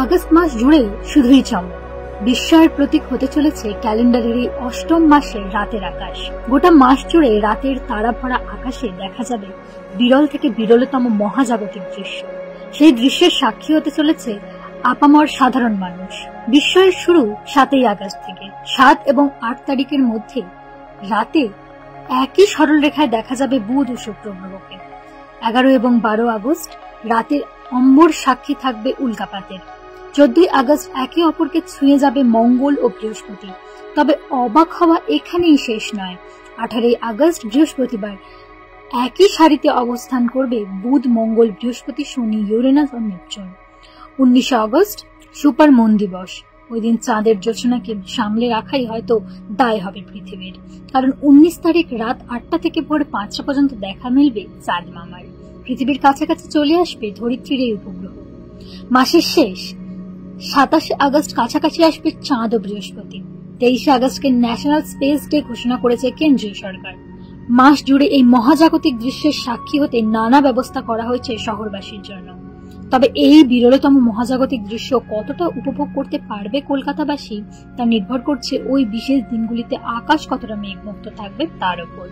August মাস জুড়ে শুধুই চমক। বিস্ময়ের প্রতীক হতে চলেছে ক্যালেন্ডারের এই অষ্টম মাসে রাতের আকাশ। গোটা মাস জুড়ে রাতের তারা ভরা আকাশে দেখা যাবে বিরল থেকে বিরলতম মহাজাগতিক দৃশ্য। সেই দৃশ্যের সাক্ষী হতে চলেছে আপামর সাধারণ মানুষ। বিস্ময়ের শুরু 7ই আগস্ট থেকে। 7 এবং 8 তারিখের মধ্যে রাতে একই সরল রেখায় দেখা যাবে বুধ ও শুক্র গ্রহকে। 11 এবং 12 আগস্ট রাতের অম্বর সাক্ষী থাকবে উল্কাপাতের। 14ই আগস্ট একে অপরকে ছুঁয়ে যাবে মঙ্গল ও বৃহস্পতি। তবে অবাক হওয়া এখানেই শেষ নয়। 18ই আগস্ট বৃহস্পতিবার একই সারিতে অবস্থান করবে বুধ, মঙ্গল, বৃহস্পতি, শনি, ইউরেনাস ও নেপচুন। 19 আগস্ট সুপার মুন দিবস। ওই দিন চাঁদের জোছনাকে সামলে রাখাই হয়তো দায় হবে পৃথিবীর। কারণ 19 তারিখ রাত 8টা থেকে ভোর 5টা পর্যন্ত দেখা মিলবে চাঁদ মামার। পৃথিবীর কাছাকাছি চলে আসবে ধরিত্রীর এই উপগ্রহ। মাসের শেষ 27 আগস্ট কাছাকাছি আসবে চাঁদ ও বৃহস্পতি। 23 আগস্টকে ন্যাশনাল স্পেস ডে ঘোষণা করেছে কেন্দ্রীয় সরকার। মাস জুড়ে এই মহাজাগতিক দৃশ্যের সাক্ষী হতে নানা ব্যবস্থা করা হয়েছে শহরবাসীর জন্য। তবে এই বিরলতম মহাজাগতিক দৃশ্য কতটা উপভোগ করতে পারবে কলকাতাবাসী তা নির্ভর করছে ওই বিশেষ দিনগুলিতে আকাশ কতটা মেঘমুক্ত থাকবে তার উপর।